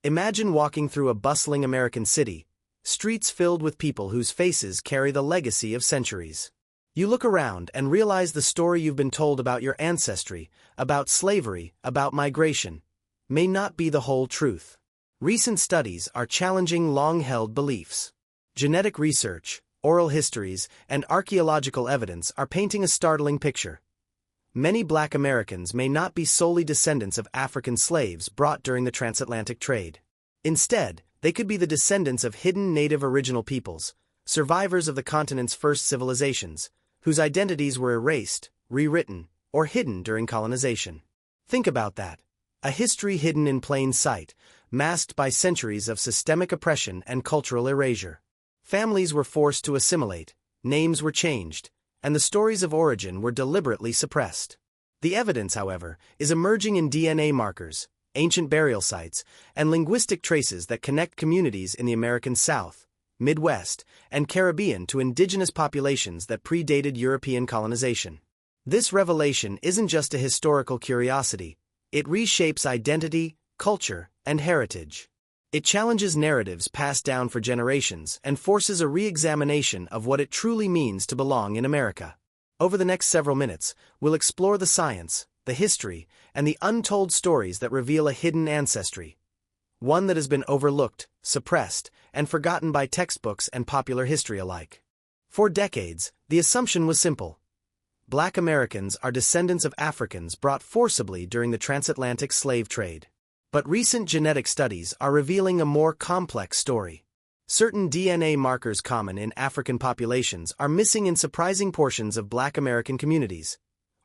Imagine walking through a bustling American city, streets filled with people whose faces carry the legacy of centuries. You look around and realize the story you've been told about your ancestry, about slavery, about migration, may not be the whole truth. Recent studies are challenging long-held beliefs. Genetic research, oral histories, and archaeological evidence are painting a startling picture. Many Black Americans may not be solely descendants of African slaves brought during the transatlantic trade. Instead, they could be the descendants of hidden native original peoples, survivors of the continent's first civilizations, whose identities were erased, rewritten, or hidden during colonization. Think about that. A history hidden in plain sight, masked by centuries of systemic oppression and cultural erasure. Families were forced to assimilate, names were changed, and the stories of origin were deliberately suppressed. The evidence, however, is emerging in DNA markers, ancient burial sites, and linguistic traces that connect communities in the American South, Midwest, and Caribbean to indigenous populations that predated European colonization. This revelation isn't just a historical curiosity, it reshapes identity, culture, and heritage. It challenges narratives passed down for generations and forces a re-examination of what it truly means to belong in America. Over the next several minutes, we'll explore the science, the history, and the untold stories that reveal a hidden ancestry. One that has been overlooked, suppressed, and forgotten by textbooks and popular history alike. For decades, the assumption was simple. Black Americans are descendants of Africans brought forcibly during the transatlantic slave trade. But recent genetic studies are revealing a more complex story. Certain DNA markers common in African populations are missing in surprising portions of Black American communities,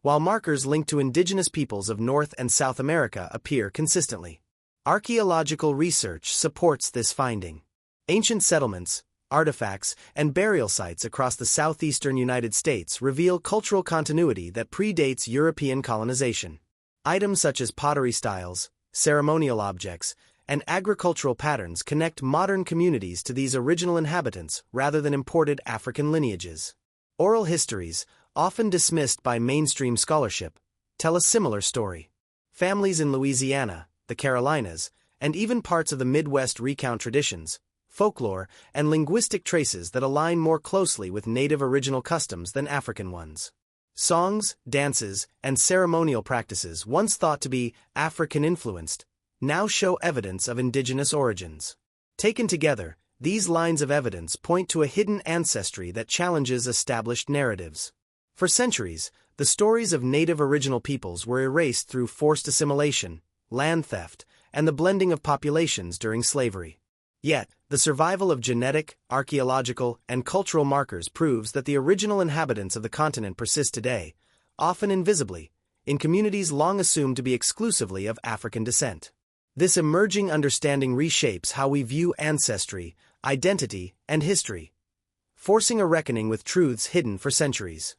while markers linked to indigenous peoples of North and South America appear consistently. Archaeological research supports this finding. Ancient settlements, artifacts, and burial sites across the southeastern United States reveal cultural continuity that predates European colonization. Items such as pottery styles, ceremonial objects, and agricultural patterns connect modern communities to these original inhabitants rather than imported African lineages. Oral histories, often dismissed by mainstream scholarship, tell a similar story. Families in Louisiana, the Carolinas, and even parts of the Midwest recount traditions, folklore, and linguistic traces that align more closely with native original customs than African ones. Songs, dances, and ceremonial practices once thought to be African-influenced, now show evidence of indigenous origins. Taken together, these lines of evidence point to a hidden ancestry that challenges established narratives. For centuries, the stories of native original peoples were erased through forced assimilation, land theft, and the blending of populations during slavery. Yet, the survival of genetic, archaeological, and cultural markers proves that the original inhabitants of the continent persist today, often invisibly, in communities long assumed to be exclusively of African descent. This emerging understanding reshapes how we view ancestry, identity, and history, forcing a reckoning with truths hidden for centuries.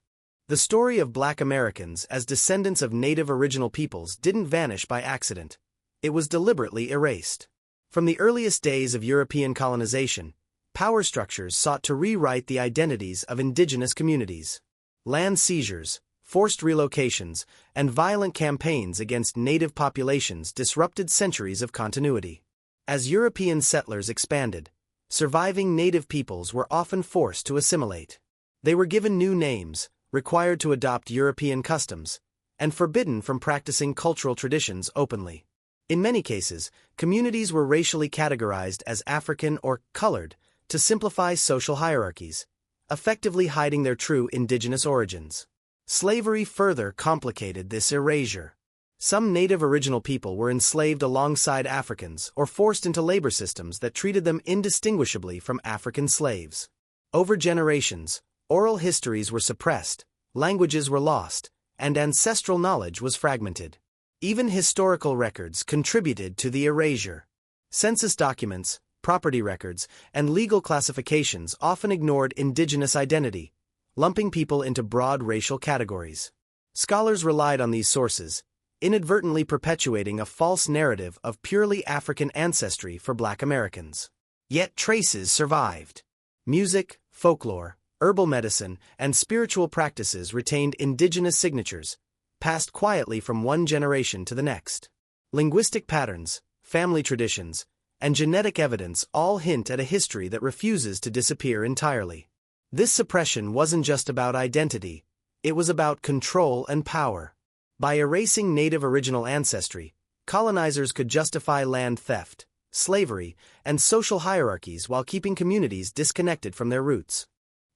The story of Black Americans as descendants of native original peoples didn't vanish by accident. It was deliberately erased. From the earliest days of European colonization, power structures sought to rewrite the identities of indigenous communities. Land seizures, forced relocations, and violent campaigns against native populations disrupted centuries of continuity. As European settlers expanded, surviving native peoples were often forced to assimilate. They were given new names, required to adopt European customs, and forbidden from practicing cultural traditions openly. In many cases, communities were racially categorized as African or colored to simplify social hierarchies, effectively hiding their true indigenous origins. Slavery further complicated this erasure. Some native original people were enslaved alongside Africans or forced into labor systems that treated them indistinguishably from African slaves. Over generations, oral histories were suppressed, languages were lost, and ancestral knowledge was fragmented. Even historical records contributed to the erasure. Census documents, property records, and legal classifications often ignored indigenous identity, lumping people into broad racial categories. Scholars relied on these sources, inadvertently perpetuating a false narrative of purely African ancestry for Black Americans. Yet traces survived. Music, folklore, herbal medicine, and spiritual practices retained indigenous signatures, passed quietly from one generation to the next. Linguistic patterns, family traditions, and genetic evidence all hint at a history that refuses to disappear entirely. This suppression wasn't just about identity, it was about control and power. By erasing native original ancestry, colonizers could justify land theft, slavery, and social hierarchies while keeping communities disconnected from their roots.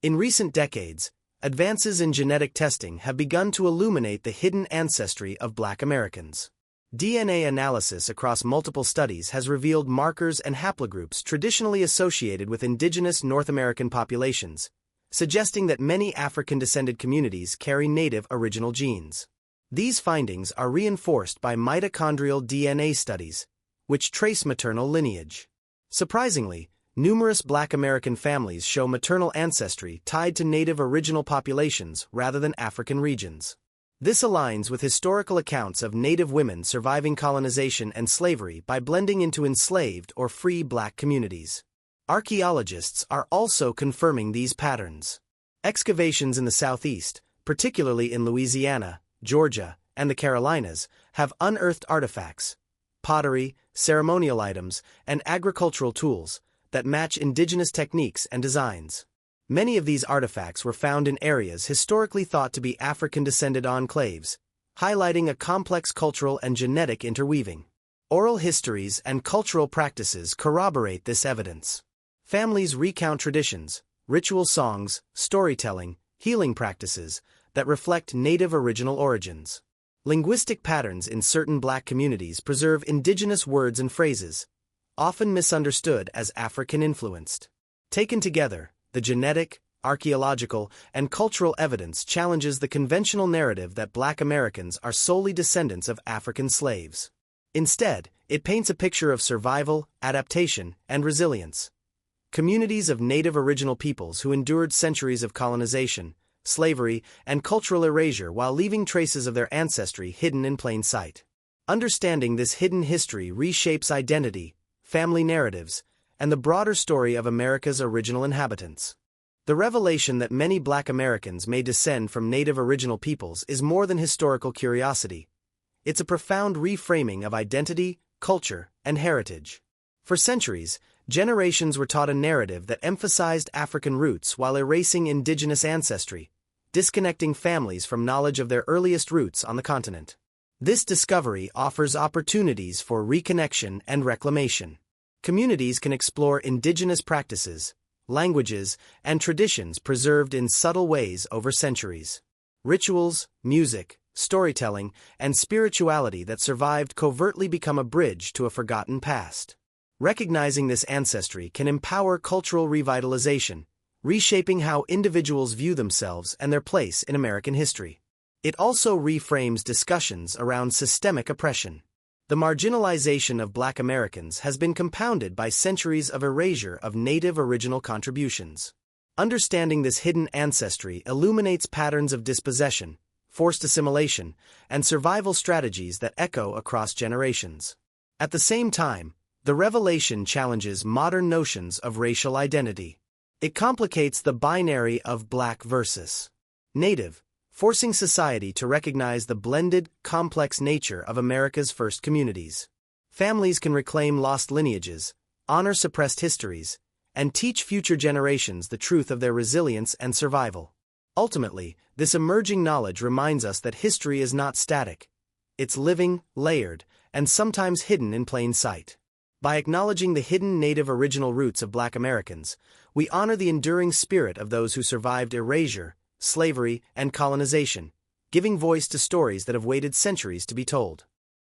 In recent decades, advances in genetic testing have begun to illuminate the hidden ancestry of Black Americans. DNA analysis across multiple studies has revealed markers and haplogroups traditionally associated with indigenous North American populations, suggesting that many African-descended communities carry native original genes. These findings are reinforced by mitochondrial DNA studies, which trace maternal lineage. Surprisingly, numerous Black American families show maternal ancestry tied to native original populations rather than African regions. This aligns with historical accounts of Native women surviving colonization and slavery by blending into enslaved or free Black communities. Archaeologists are also confirming these patterns. Excavations in the Southeast, particularly in Louisiana, Georgia, and the Carolinas, have unearthed artifacts, pottery, ceremonial items, and agricultural tools that match indigenous techniques and designs. Many of these artifacts were found in areas historically thought to be African-descended enclaves, highlighting a complex cultural and genetic interweaving. Oral histories and cultural practices corroborate this evidence. Families recount traditions, ritual songs, storytelling, healing practices that reflect native original origins. Linguistic patterns in certain Black communities preserve indigenous words and phrases, often misunderstood as African-influenced. Taken together, the genetic, archaeological, and cultural evidence challenges the conventional narrative that Black Americans are solely descendants of African slaves. Instead, it paints a picture of survival, adaptation, and resilience. Communities of native original peoples who endured centuries of colonization, slavery, and cultural erasure while leaving traces of their ancestry hidden in plain sight. Understanding this hidden history reshapes identity, family narratives, and the broader story of America's original inhabitants. The revelation that many Black Americans may descend from native original peoples is more than historical curiosity. It's a profound reframing of identity, culture, and heritage. For centuries, generations were taught a narrative that emphasized African roots while erasing indigenous ancestry, disconnecting families from knowledge of their earliest roots on the continent. This discovery offers opportunities for reconnection and reclamation. Communities can explore indigenous practices, languages, and traditions preserved in subtle ways over centuries. Rituals, music, storytelling, and spirituality that survived covertly become a bridge to a forgotten past. Recognizing this ancestry can empower cultural revitalization, reshaping how individuals view themselves and their place in American history. It also reframes discussions around systemic oppression. The marginalization of Black Americans has been compounded by centuries of erasure of native original contributions. Understanding this hidden ancestry illuminates patterns of dispossession, forced assimilation, and survival strategies that echo across generations. At the same time, the revelation challenges modern notions of racial identity. It complicates the binary of Black versus Native, forcing society to recognize the blended, complex nature of America's first communities. Families can reclaim lost lineages, honor suppressed histories, and teach future generations the truth of their resilience and survival. Ultimately, this emerging knowledge reminds us that history is not static. It's living, layered, and sometimes hidden in plain sight. By acknowledging the hidden native original roots of Black Americans, we honor the enduring spirit of those who survived erasure, slavery, and colonization, giving voice to stories that have waited centuries to be told.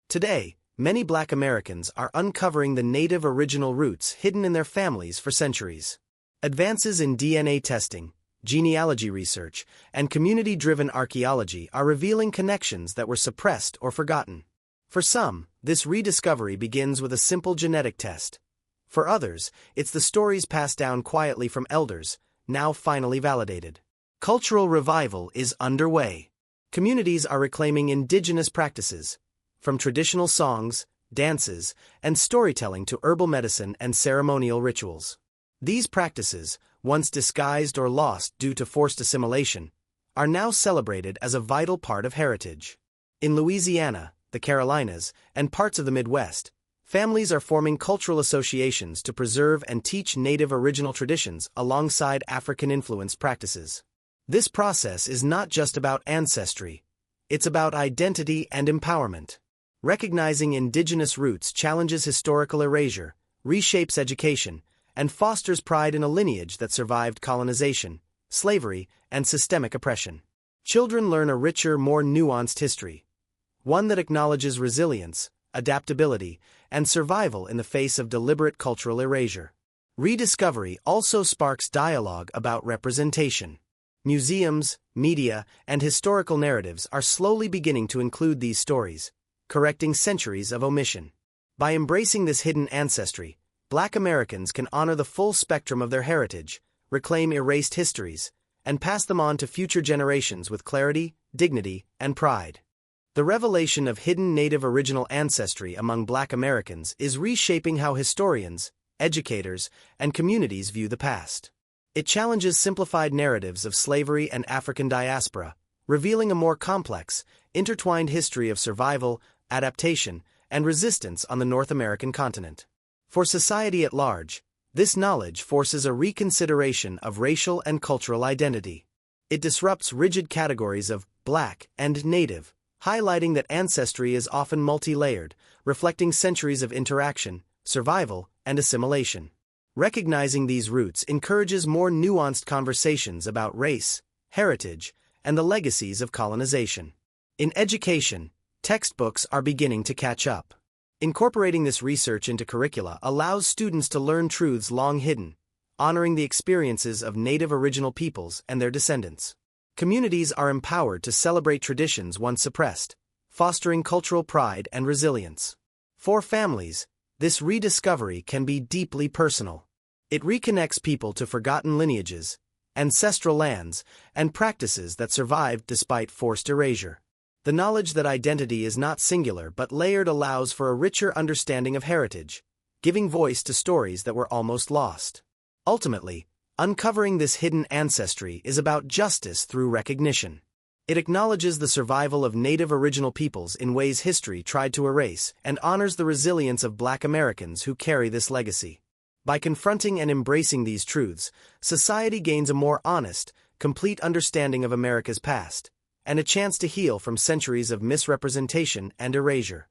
Today, many Black Americans are uncovering the native original roots hidden in their families for centuries. Advances in DNA testing, genealogy research, and community-driven archaeology are revealing connections that were suppressed or forgotten. For some, this rediscovery begins with a simple genetic test. For others, it's the stories passed down quietly from elders, now finally validated. Cultural revival is underway. Communities are reclaiming indigenous practices, from traditional songs, dances, and storytelling to herbal medicine and ceremonial rituals. These practices, once disguised or lost due to forced assimilation, are now celebrated as a vital part of heritage. In Louisiana, the Carolinas, and parts of the Midwest, Families are forming cultural associations to preserve and teach native original traditions alongside African-influenced practices. This process is not just about ancestry, it's about identity and empowerment. Recognizing indigenous roots challenges historical erasure, reshapes education, and fosters pride in a lineage that survived colonization, slavery, and systemic oppression. Children learn a richer, more nuanced history, one that acknowledges resilience, adaptability, and survival in the face of deliberate cultural erasure. Rediscovery also sparks dialogue about representation. Museums, media, and historical narratives are slowly beginning to include these stories, correcting centuries of omission. By embracing this hidden ancestry, Black Americans can honor the full spectrum of their heritage, reclaim erased histories, and pass them on to future generations with clarity, dignity, and pride. The revelation of hidden Native original ancestry among Black Americans is reshaping how historians, educators, and communities view the past. It challenges simplified narratives of slavery and African diaspora, revealing a more complex, intertwined history of survival, adaptation, and resistance on the North American continent. For society at large, this knowledge forces a reconsideration of racial and cultural identity. It disrupts rigid categories of Black and Native, highlighting that ancestry is often multi-layered, reflecting centuries of interaction, survival, and assimilation. Recognizing these roots encourages more nuanced conversations about race, heritage, and the legacies of colonization. In education, textbooks are beginning to catch up. Incorporating this research into curricula allows students to learn truths long hidden, honoring the experiences of Native original peoples and their descendants. Communities are empowered to celebrate traditions once suppressed, fostering cultural pride and resilience. For families, this rediscovery can be deeply personal. It reconnects people to forgotten lineages, ancestral lands, and practices that survived despite forced erasure. The knowledge that identity is not singular but layered allows for a richer understanding of heritage, giving voice to stories that were almost lost. Ultimately, uncovering this hidden ancestry is about justice through recognition. It acknowledges the survival of Native original peoples in ways history tried to erase and honors the resilience of Black Americans who carry this legacy. By confronting and embracing these truths, society gains a more honest, complete understanding of America's past, and a chance to heal from centuries of misrepresentation and erasure.